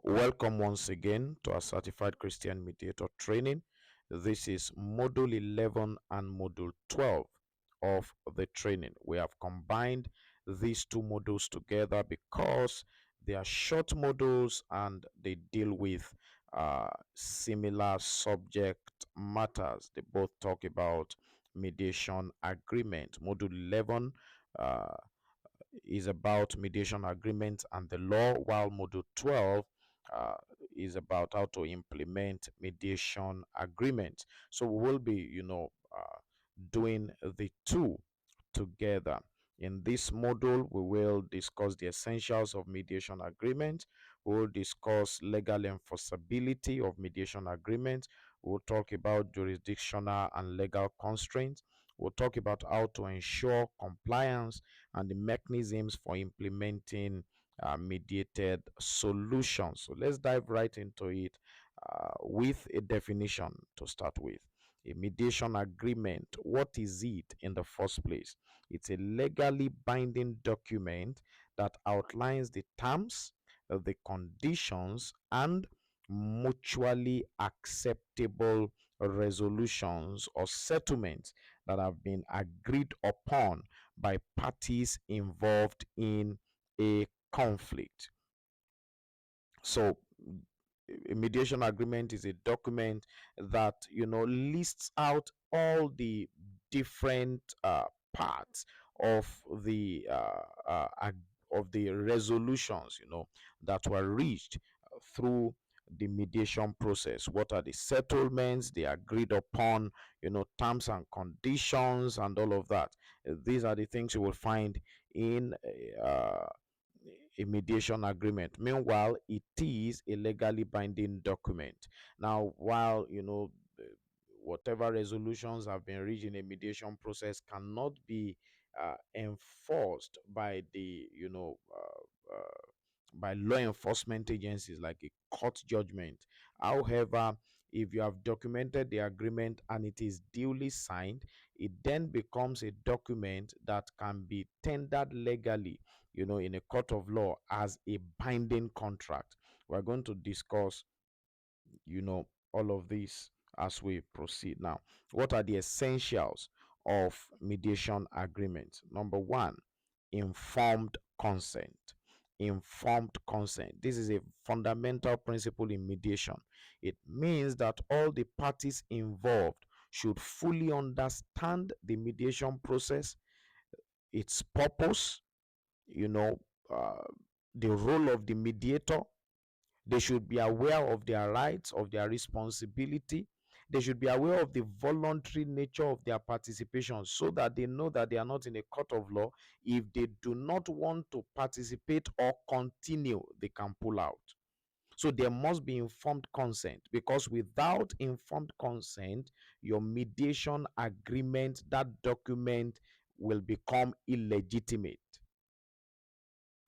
Welcome once again to our Certified Christian Mediator training. This is Module 11 and Module 12 of the training. We have combined these two modules together because they are short modules and they deal with similar subject matters. They both talk about mediation agreement. Module 11 uh, is about mediation agreement and the law, while Module 12 uh, is about how to implement mediation agreement. So we will be, doing the two together. In this module, we will discuss the essentials of mediation agreement. We will discuss legal enforceability of mediation agreement. We will talk about jurisdictional and legal constraints. We'll talk about how to ensure compliance and the mechanisms for implementing mediated solutions. So let's dive right into it with a definition to start with. A mediation agreement, what is it in the first place? It's a legally binding document that outlines the terms, the conditions, and mutually acceptable resolutions or settlements that have been agreed upon by parties involved in a conflict. So a mediation agreement is a document that lists out all the different parts of the of the resolutions that were reached through the mediation process. What are the settlements they agreed upon, terms and conditions and all of that. These are the things you will find in a mediation agreement. Meanwhile, it is a legally binding document. Now, while whatever resolutions have been reached in a mediation process cannot be enforced by the by law enforcement agencies like a court judgment. However, if you have documented the agreement and it is duly signed, it then becomes a document that can be tendered legally, in a court of law as a binding contract. We're going to discuss, all of this as we proceed. Now, what are the essentials of mediation agreement? Number one, informed consent. Informed consent. This is a fundamental principle in mediation. It means that all the parties involved should fully understand the mediation process, its purpose, you know, uh, the role of the mediator. They should be aware of their rights, of their responsibility. They should be aware of the voluntary nature of their participation so that they know that they are not in a court of law. If they do not want to participate or continue, they can pull out. So there must be informed consent, because without informed consent, your mediation agreement, that document, will become illegitimate,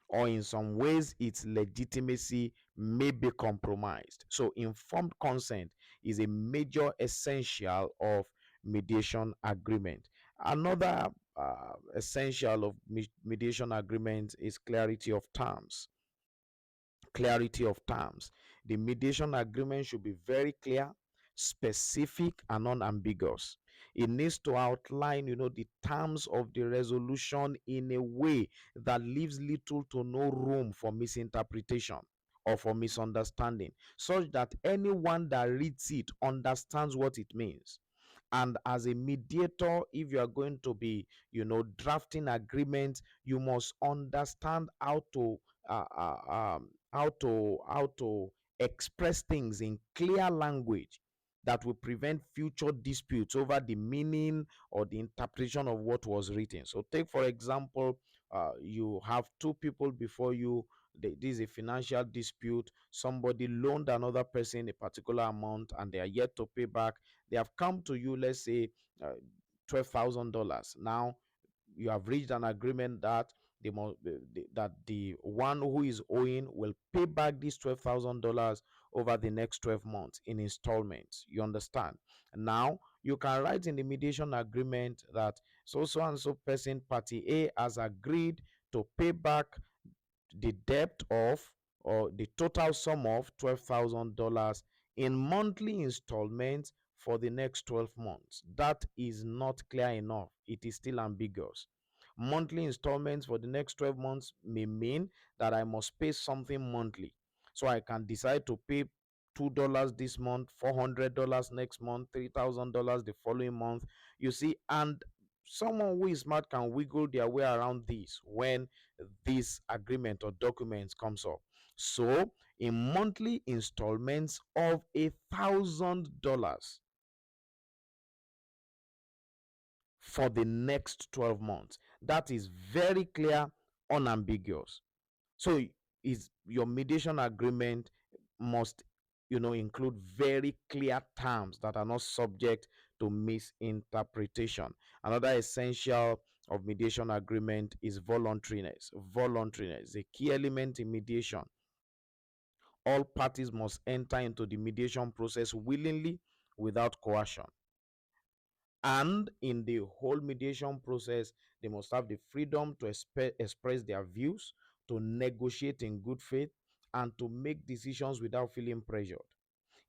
or in some ways its legitimacy may be compromised. So informed consent is a major essential of mediation agreement. Another essential of mediation agreement is clarity of terms. Clarity of terms. The mediation agreement should be very clear, specific, and unambiguous. It needs to outline, the terms of the resolution in a way that leaves little to no room for misinterpretation or for misunderstanding, such that anyone that reads it understands what it means. And as a mediator, if you are going to be drafting agreements, you must understand how to express things in clear language that will prevent future disputes over the meaning or the interpretation of what was written. So take for example, you have two people before you. This is a financial dispute. Somebody loaned another person a particular amount and they are yet to pay back. They have come to you, let's say, uh, $12,000. Now you have reached an agreement that the one who is owing will pay back this $12,000 over the next 12 months in installments. You understand? Now you can write in the mediation agreement that so and so person, party A, has agreed to pay back the debt of or the total sum of $12,000 in monthly installments for the next 12 months. That is not clear enough. It is still ambiguous. Monthly installments for the next 12 months may mean that I must pay something monthly. So I can decide to pay $2 this month, $400 next month, $3,000 the following month. You see, and someone who is smart can wiggle their way around this when this agreement or documents comes up. So, in monthly installments of $1,000 for the next 12 months. That is very clear, unambiguous. So is your mediation agreement must include very clear terms that are not subject to misinterpretation. Another essential of mediation agreement is voluntariness. Voluntariness is a key element in mediation. All parties must enter into the mediation process willingly without coercion. And in the whole mediation process, they must have the freedom to express their views, to negotiate in good faith, and to make decisions without feeling pressured.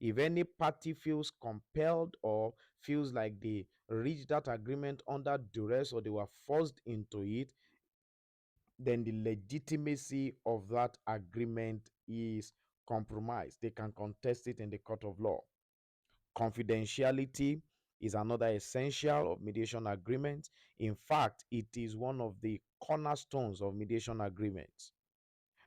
If any party feels compelled or feels like they reached that agreement under duress or they were forced into it, then the legitimacy of that agreement is compromised. They can contest it in the court of law. Confidentiality is another essential of mediation agreements. In fact, it is one of the cornerstones of mediation agreements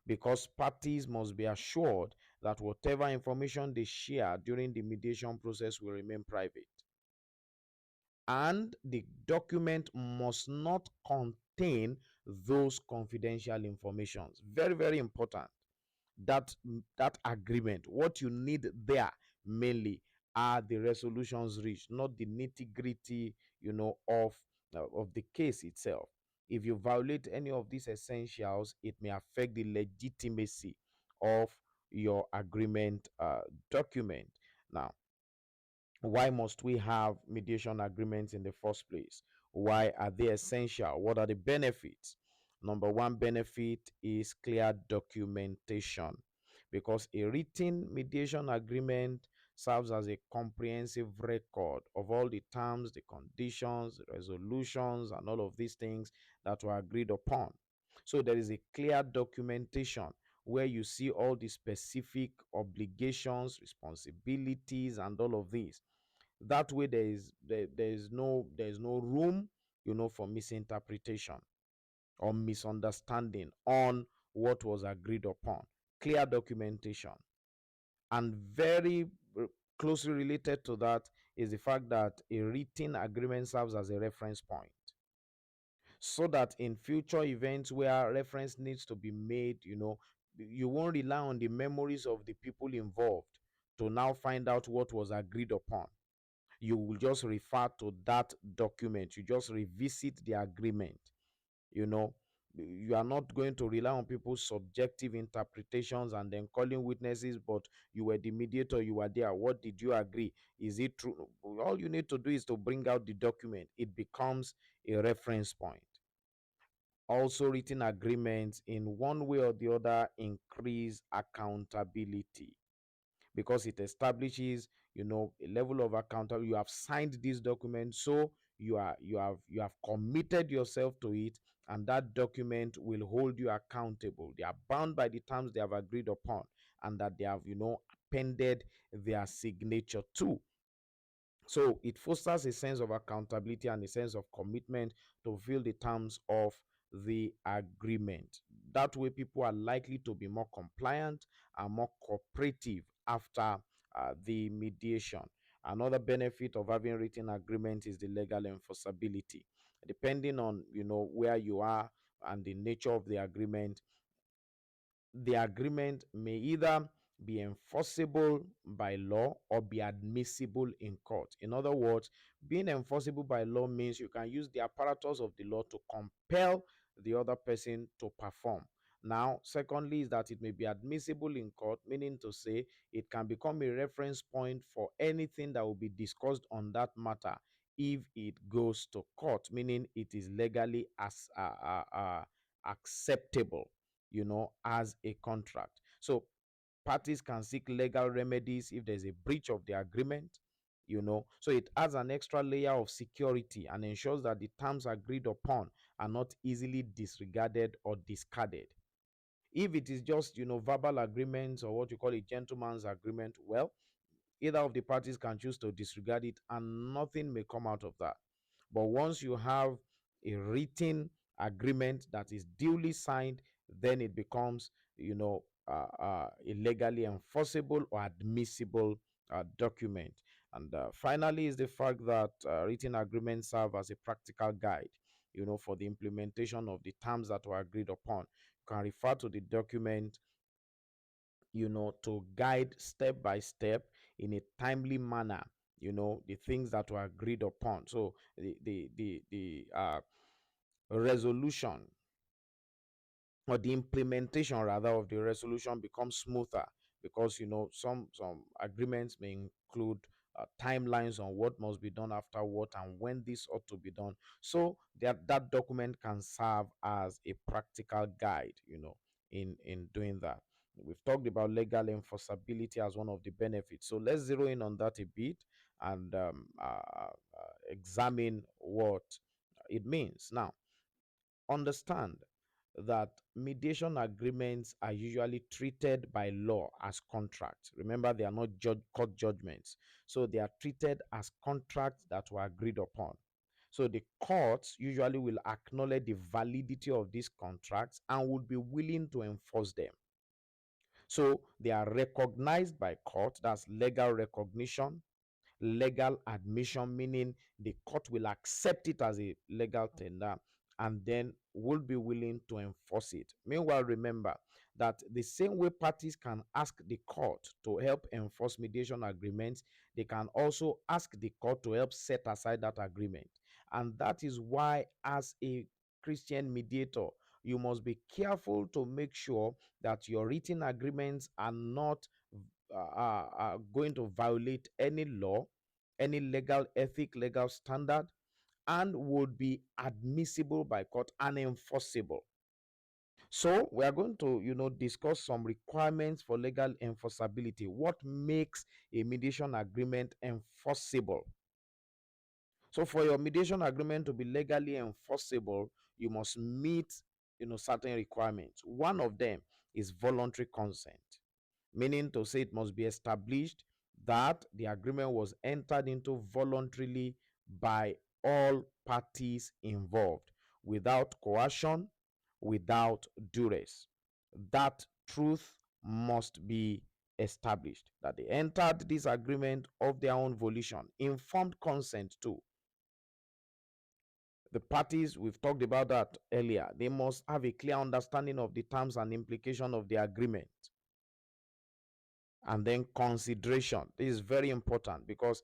because parties must be assured that whatever information they share during the mediation process will remain private. And the document must not contain those confidential informations. Very, very important. That agreement, what you need there mainly are the resolutions reached, not the nitty-gritty, of the case itself. If you violate any of these essentials, it may affect the legitimacy of your agreement document. Now, why must we have mediation agreements in the first place? Why are they essential? What are the benefits? Number one benefit is clear documentation because a written mediation agreement serves as a comprehensive record of all the terms, the conditions, the resolutions, and all of these things that were agreed upon. So there is a clear documentation where you see all the specific obligations, responsibilities, and all of these. That way there is no room for misinterpretation or misunderstanding on what was agreed upon. Clear documentation. And very closely related to that is the fact that a written agreement serves as a reference point so that in future events where reference needs to be made, you won't rely on the memories of the people involved to now find out what was agreed upon. You will just refer to that document. You just revisit the agreement. You know, you are not going to rely on people's subjective interpretations and then calling witnesses, but you were the mediator, you were there. What did you agree? Is it true? All you need to do is to bring out the document. It becomes a reference point. Also, written agreements in one way or the other increase accountability because it establishes a level of accountability. You have signed this document, so you have committed yourself to it, and that document will hold you accountable. They are bound by the terms they have agreed upon, and that they have appended their signature to. So it fosters a sense of accountability and a sense of commitment to fulfill the terms of the agreement. That way, people are likely to be more compliant and more cooperative after the mediation. Another benefit of having written agreement is the legal enforceability. Depending on where you are and the nature of the agreement may either be enforceable by law or be admissible in court. In other words, being enforceable by law means you can use the apparatus of the law to compel the other person to perform. Now, secondly, is that it may be admissible in court, meaning to say it can become a reference point for anything that will be discussed on that matter if it goes to court, meaning it is legally as acceptable as a contract. So parties can seek legal remedies if there's a breach of the agreement, so it adds an extra layer of security and ensures that the terms agreed upon are not easily disregarded or discarded. If it is just, verbal agreements or what you call a gentleman's agreement, well, either of the parties can choose to disregard it and nothing may come out of that. But once you have a written agreement that is duly signed, then it becomes, a legally enforceable or admissible document. And finally, is the fact that written agreements serve as a practical guide, for the implementation of the terms that were agreed upon. You can refer to the document, to guide step by step in a timely manner, the things that were agreed upon. So the resolution, or the implementation rather, of the resolution becomes smoother, because some agreements may include timelines on what must be done after what and when this ought to be done, so that document can serve as a practical guide, in doing that. We've talked about legal enforceability as one of the benefits, so let's zero in on that a bit and examine what it means. Now, understand that mediation agreements are usually treated by law as contracts. Remember, they are not court judgments. So they are treated as contracts that were agreed upon. So the courts usually will acknowledge the validity of these contracts and would be willing to enforce them. So they are recognized by court, that's legal recognition. Legal admission, meaning the court will accept it as a legal tender and then will be willing to enforce it. Meanwhile, remember that the same way parties can ask the court to help enforce mediation agreements, they can also ask the court to help set aside that agreement. And that is why, as a Christian mediator, you must be careful to make sure that your written agreements are not going to violate any law, any legal ethic, legal standard, and would be admissible by court and enforceable. So we are going to, discuss some requirements for legal enforceability. What makes a mediation agreement enforceable? So for your mediation agreement to be legally enforceable, you must meet, certain requirements. One of them is voluntary consent, meaning to say it must be established that the agreement was entered into voluntarily by all parties involved, without coercion, without duress. That truth must be established, that they entered this agreement of their own volition. Informed consent too. The parties, we've talked about that earlier, they must have a clear understanding of the terms and implication of the agreement. And then consideration. This is very important, because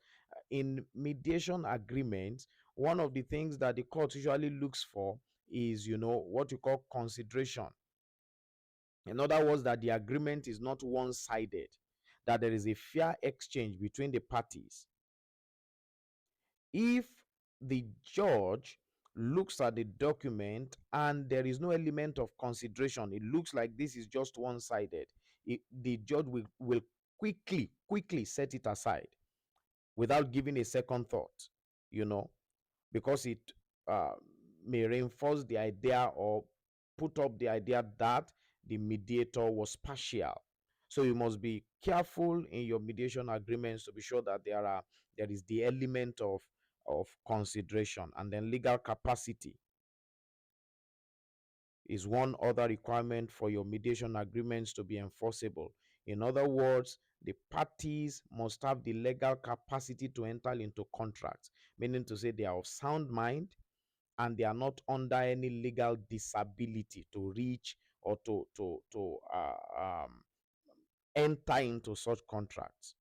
in mediation agreements, one of the things that the court usually looks for is, what you call consideration. In other words, that the agreement is not one-sided, that there is a fair exchange between the parties. If the judge looks at the document and there is no element of consideration, it looks like this is just one-sided, the judge will quickly set it aside without giving a second thought, you know, because it uh, may reinforce the idea or put up the idea that the mediator was partial. So you must be careful in your mediation agreements to be sure that there is the element of consideration. And then legal capacity is one other requirement for your mediation agreements to be enforceable. In other words, the parties must have the legal capacity to enter into contracts, meaning to say they are of sound mind and they are not under any legal disability to reach or to enter into such contracts.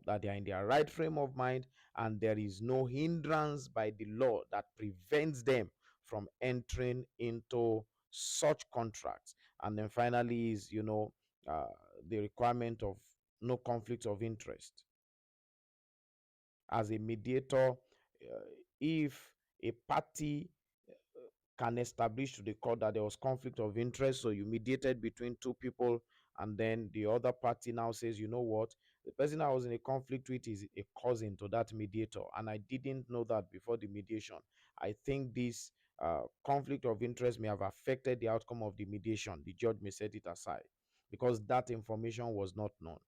That they are in their right frame of mind and there is no hindrance by the law that prevents them from entering into such contracts. And then finally is, uh, the requirement of no conflict of interest. As a mediator, if a party can establish to the court that there was conflict of interest, so you mediated between two people and then the other party now says, you know what, the person I was in a conflict with is a cousin to that mediator, and I didn't know that before the mediation. I think this conflict of interest may have affected the outcome of the mediation. The judge may set it aside because that information was not known.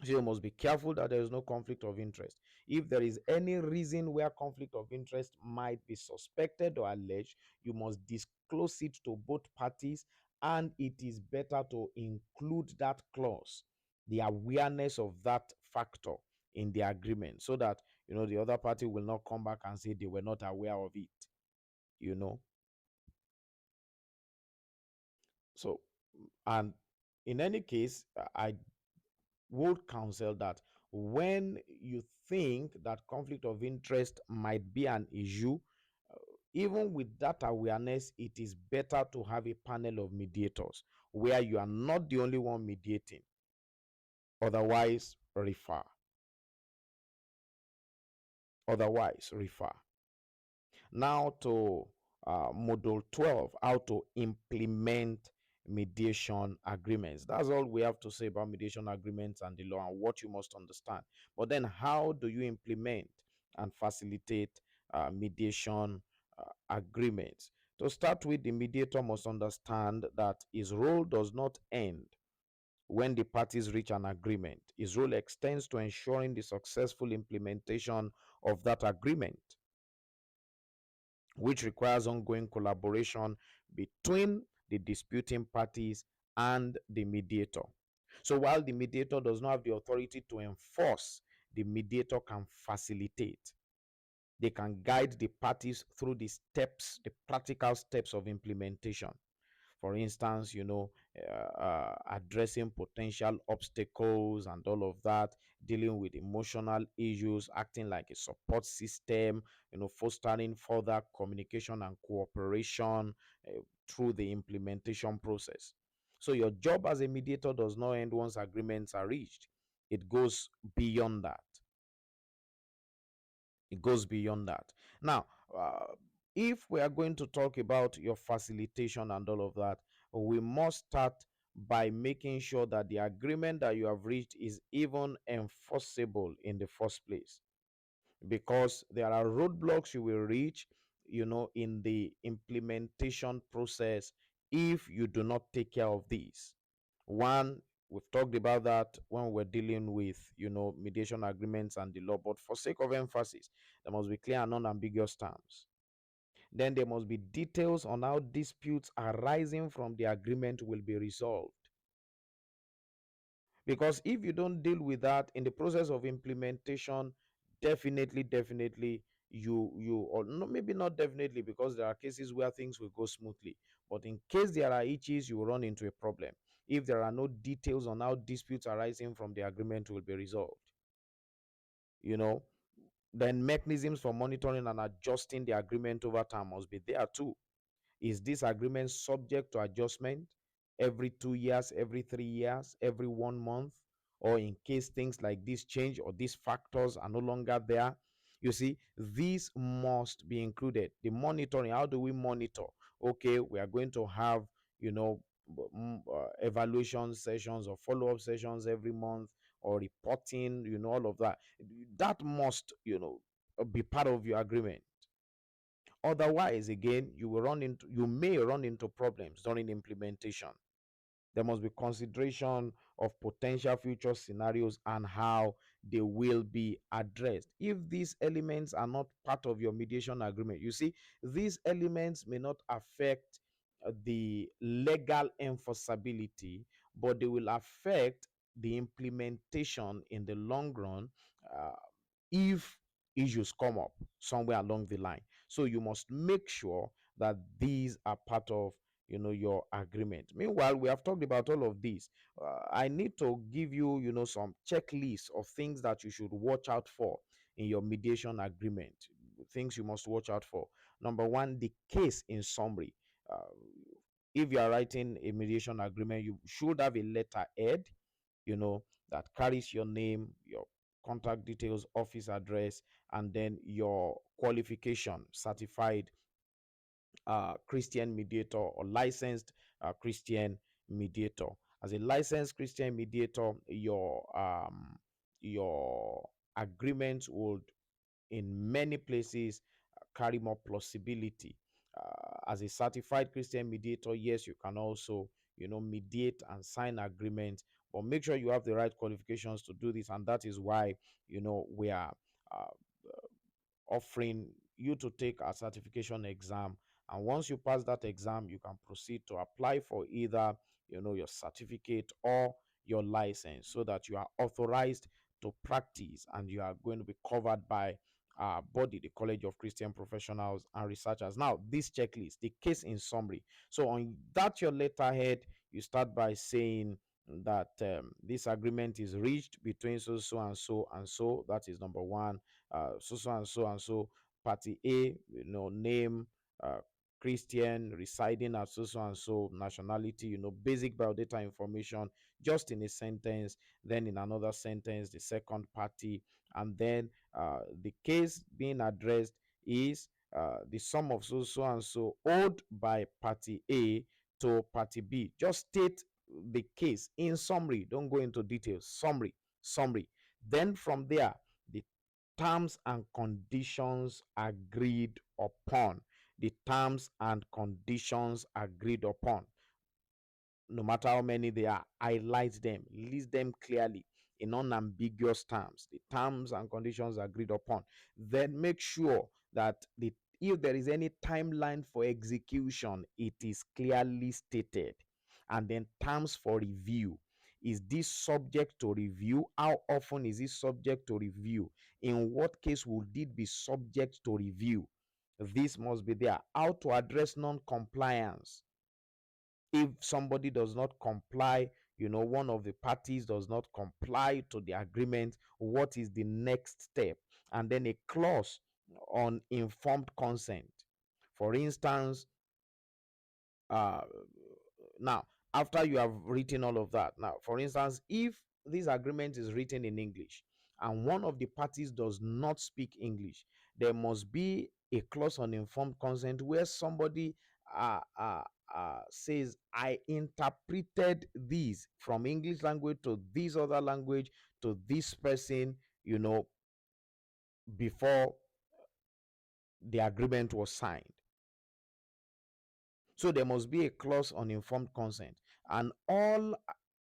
So you must be careful that there is no conflict of interest. If there is any reason where conflict of interest might be suspected or alleged, you must disclose it to both parties, and it is better to include that clause, the awareness of that factor in the agreement, so that the other party will not come back and say they were not aware of it. You know, so and in any case, I would counsel that when you think that conflict of interest might be an issue, even with that awareness, it is better to have a panel of mediators where you are not the only one mediating. Otherwise, refer. Otherwise, refer. Now to Module 12, how to implement mediation agreements. That's all we have to say about mediation agreements and the law and what you must understand. But then, how do you implement and facilitate mediation agreements? To start with, the mediator must understand that his role does not end when the parties reach an agreement. His role extends to ensuring the successful implementation of that agreement, which requires ongoing collaboration between the disputing parties and the mediator. So while the mediator does not have the authority to enforce, the mediator can facilitate. They can guide the parties through the steps, the practical steps of implementation. For instance, addressing potential obstacles and all of that, dealing with emotional issues, acting like a support system, fostering further communication and cooperation through the implementation process. So your job as a mediator does not end once agreements are reached. It goes beyond that. It goes beyond that. Now, uh, if we are going to talk about your facilitation and all of that, we must start by making sure that the agreement that you have reached is even enforceable in the first place, because there are roadblocks you will reach in the implementation process if you do not take care of these. One, we've talked about that when we're dealing with mediation agreements and the law, but for sake of emphasis, there must be clear and unambiguous terms. Then there must be details on how disputes arising from the agreement will be resolved. Because if you don't deal with that in the process of implementation, definitely you or no, maybe not definitely, because there are cases where things will go smoothly, but in case there are issues, you will run into a problem if there are no details on how disputes arising from the agreement will be resolved. you know then mechanisms for monitoring and adjusting the agreement over time must be there too. Is this agreement subject to adjustment every 2 years, every 3 years, every 1 month? Or in case things like this change or these factors are no longer there, you see, these must be included. The monitoring, how do we monitor? Okay, we are going to have, evaluation sessions or follow up sessions every month, or reporting, all of that. That must, be part of your agreement. Otherwise, again, you may run into problems during implementation. There must be consideration of potential future scenarios and how they will be addressed. If these elements are not part of your mediation agreement, you see, these elements may not affect the legal enforceability, but they will affect the implementation in the long run, uh, if issues come up somewhere along the line. So you must make sure that these are part of your agreement. Meanwhile, we have talked about all of these. I need to give you some checklists of things that you should watch out for in your mediation agreement. Things you must watch out for. Number one, the case in summary. uh, if you are writing a mediation agreement, you should have a letterhead that carries your name, your contact details, office address, and then your qualification, certified Christian mediator or licensed Christian mediator. As a licensed Christian mediator, your agreement would in many places carry more plausibility. As a certified Christian mediator, yes, you can also, mediate and sign agreements, but make sure you have the right qualifications to do this. And that is why, we are uh, offering you to take a certification exam. And once you pass that exam, you can proceed to apply for either, your certificate or your license, so that you are authorized to practice and you are going to be covered by our body, the College of Christian Professionals and Researchers. Now, this checklist, the case in summary. So on that your letterhead, you start by saying that this agreement is reached between so so and so and so. That is number one. So so and so and so. Party A, name, uh, Christian, residing at so so and so, nationality, basic biodata information, just in a sentence. Then in another sentence, the second party, and then the case being addressed is the sum of so so and so owed by party A to party B. Just state the case in summary. Don't go into details. Summary. Then from there, the terms and conditions agreed upon. The terms and conditions agreed upon, no matter how many they are, highlight them, list them clearly in unambiguous terms, the terms and conditions agreed upon. Then make sure that if there is any timeline for execution, it is clearly stated. And then terms for review. Is this subject to review? How often is it subject to review? In what case would it be subject to review? This must be there. How to address non-compliance. If somebody does not comply, one of the parties does not comply to the agreement, what is the next step? And then a clause on informed consent. For instance, uh now, after you have written all of that, now, for instance, if this agreement is written in English and one of the parties does not speak English, there must be a clause on informed consent where somebody uh, uh, says, I interpreted this from English language to this other language to this person, before the agreement was signed. So there must be a clause on informed consent, and all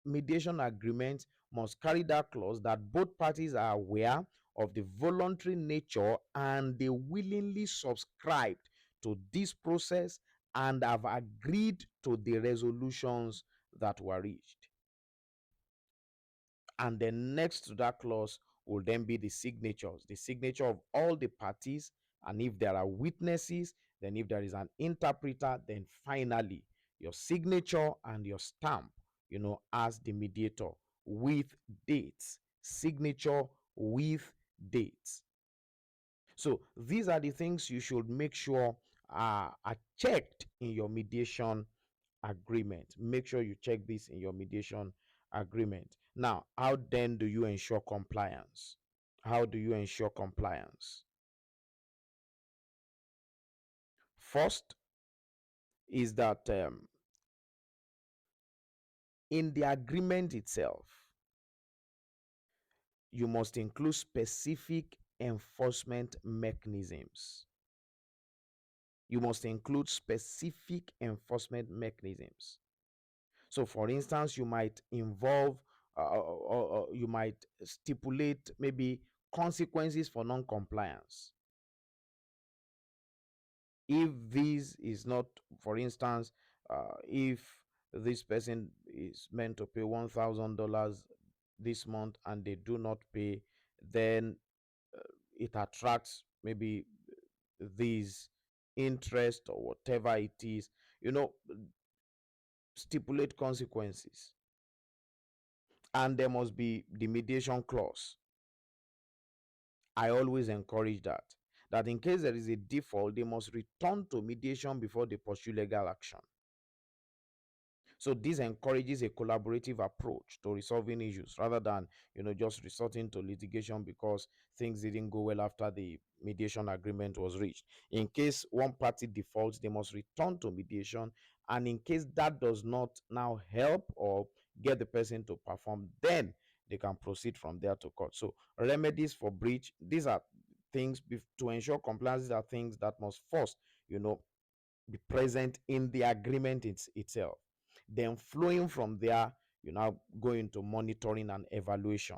mediation agreements must carry that clause that both parties are aware of the voluntary nature and they willingly subscribed to this process and have agreed to the resolutions that were reached. And then next to that clause will then be the signatures, the signature of all the parties. And if there are witnesses, then if there is an interpreter, then finally your signature and your stamp, as the mediator, with dates, signature with dates. So these are the things you should make sure are checked in your mediation agreement. Make sure you check this in your mediation agreement. Now, how then do you ensure compliance? How do you ensure compliance? First is that in the agreement itself, you must include specific enforcement mechanisms. You must include specific enforcement mechanisms. So, for instance, you might involve, or you might stipulate maybe consequences for non-compliance. If this is not, for instance, if this person is meant to pay $1,000 this month and they do not pay, then it attracts maybe this interest or whatever it is, stipulate consequences. And there must be the mediation clause. I always encourage that in case there is a default, they must return to mediation before they pursue legal action. So this encourages a collaborative approach to resolving issues rather than, just resorting to litigation because things didn't go well after the mediation agreement was reached. In case one party defaults, they must return to mediation, and in case that does not now help or get the person to perform, then they can proceed from there to court. So remedies for breach, these are things to ensure compliance. These are things that must first, be present in the agreement itself. Then flowing from there, you now go into monitoring and evaluation.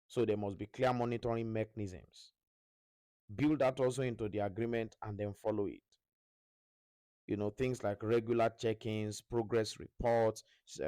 So there must be clear monitoring mechanisms. Build that also into the agreement and then follow it. Things like regular check-ins, progress reports,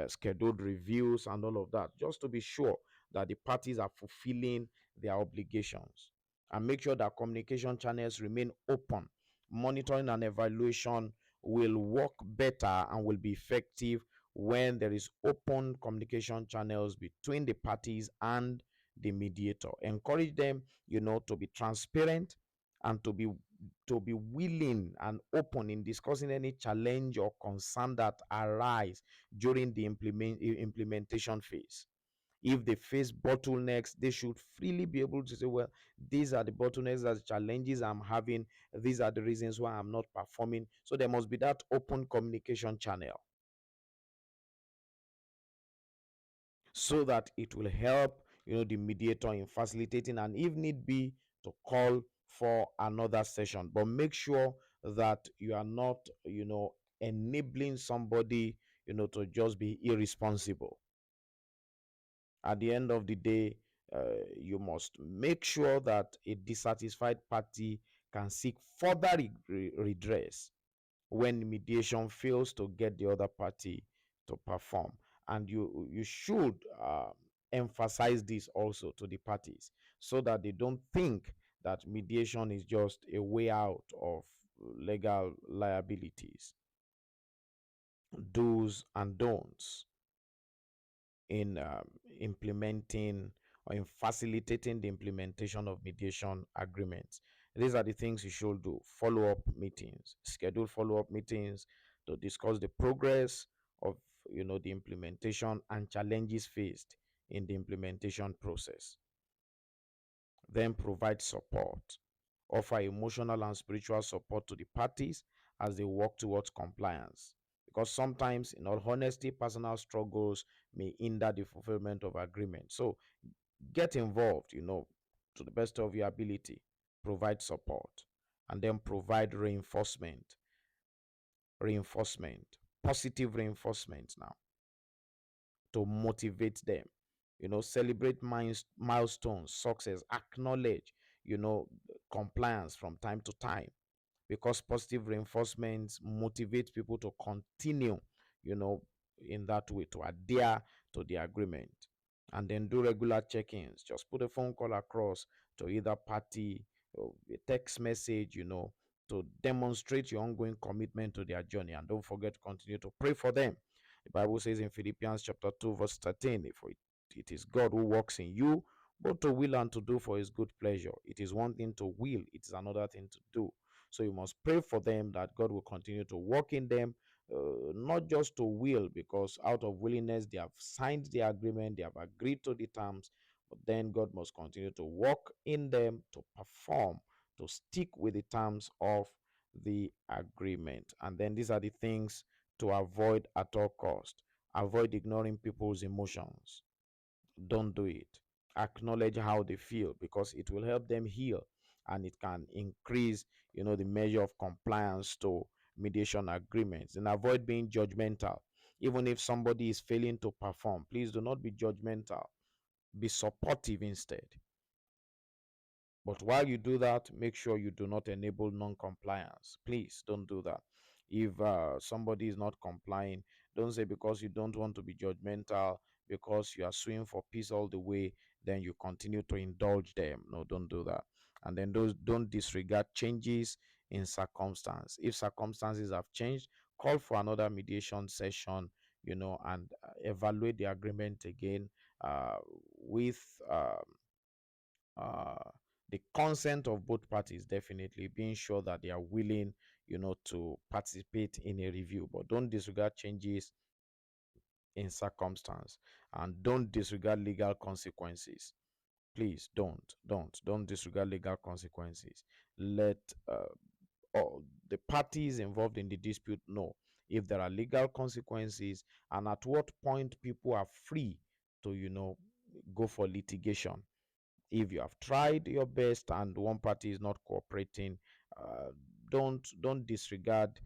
scheduled reviews, and all of that, just to be sure that the parties are fulfilling their obligations. And make sure that communication channels remain open. Monitoring and evaluation will work better and will be effective when there is open communication channels between the parties and the mediator. Encourage them, to be transparent and to be willing and open in discussing any challenge or concern that arise during the implementation phase. If they face bottlenecks, they should freely be able to say, well, these are the bottlenecks, that's the challenges I'm having, these are the reasons why I'm not performing. So there must be that open communication channel, so that it will help, the mediator in facilitating, and if need be, to call for another session. But make sure that you are not, enabling somebody, to just be irresponsible. At the end of the day, you must make sure that a dissatisfied party can seek further redress when mediation fails to get the other party to perform. And you should emphasize this also to the parties, so that they don't think that mediation is just a way out of legal liabilities. Do's and don'ts in implementing or in facilitating the implementation of mediation agreements. These are the things you should do. Follow up meetings, schedule follow up meetings to discuss the progress of, the implementation and challenges faced in the implementation process. Then provide support. Offer emotional and spiritual support to the parties as they work towards compliance. Because sometimes, in all honesty, personal struggles may hinder the fulfillment of agreement. So get involved, to the best of your ability. Provide support, and then provide reinforcement, positive reinforcement now, to motivate them. Celebrate milestones, success, acknowledge, compliance from time to time, because positive reinforcements motivate people to continue, you know, in that way, to adhere to the agreement. And then do regular check-ins. Just put a phone call across to either party, or a text message, to demonstrate your ongoing commitment to their journey. And don't forget to continue to pray for them. The Bible says in Philippians chapter 2, verse 13, for it is God who works in you, both to will and to do for his good pleasure. It is one thing to will, it is another thing to do. So you must pray for them that God will continue to work in them, not just to will, because out of willingness they have signed the agreement, they have agreed to the terms, but then God must continue to work in them to perform, to stick with the terms of the agreement. And then these are the things to avoid at all cost. Avoid ignoring people's emotions. Don't do it. Acknowledge how they feel, because it will help them heal, and it can increase, the measure of compliance to mediation agreements. And avoid being judgmental. Even if somebody is failing to perform, please do not be judgmental. Be supportive instead. But while you do that, make sure you do not enable non-compliance. Please don't do that. If somebody is not complying, don't say because you don't want to be judgmental, because you are suing for peace all the way, then you continue to indulge them. No, don't do that. And then those don't disregard changes in circumstance. If circumstances have changed, call for another mediation session, and evaluate the agreement again, uh, with uh, the consent of both parties, definitely being sure that they are willing, to participate in a review. But don't disregard changes in circumstance, and don't disregard legal consequences. Please don't disregard legal consequences. Let all the parties involved in the dispute know if there are legal consequences, and at what point people are free to, go for litigation. If you have tried your best and one party is not cooperating, uh, don't disregard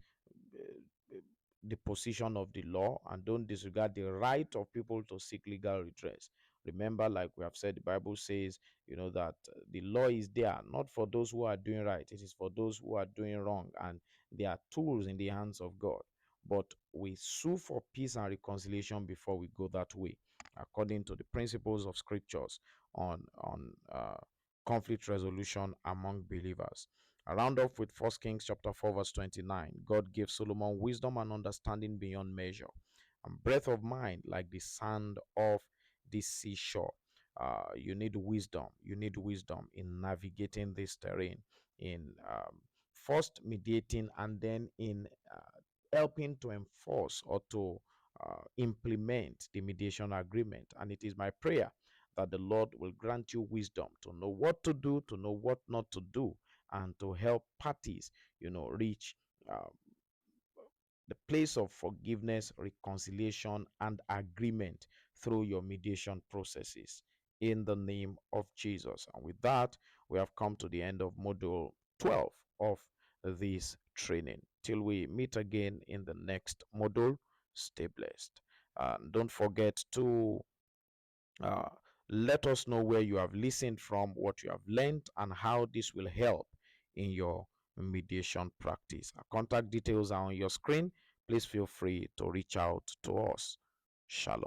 the position of the law, and don't disregard the right of people to seek legal redress. Remember, like we have said, the Bible says, that the law is there not for those who are doing right, it is for those who are doing wrong, and they are tools in the hands of God. But we sue for peace and reconciliation before we go that way, according to the principles of scriptures on conflict resolution among believers. I round off with First Kings chapter 4, verse 29. God gave Solomon wisdom and understanding beyond measure, and breadth of mind like the sand of the seashore. You need wisdom. You need wisdom in navigating this terrain, in first mediating, and then in helping to enforce or to implement the mediation agreement. And it is my prayer that the Lord will grant you wisdom to know what to do, to know what not to do, and to help parties, reach uh, the place of forgiveness, reconciliation, and agreement through your mediation processes in the name of Jesus. And with that, we have come to the end of module 12 of this training. Till we meet again in the next module, stay blessed. Don't forget to uh, let us know where you have listened from, what you have learned, and how this will help in your mediation practice. Our contact details are on your screen. Please feel free to reach out to us. Shalom.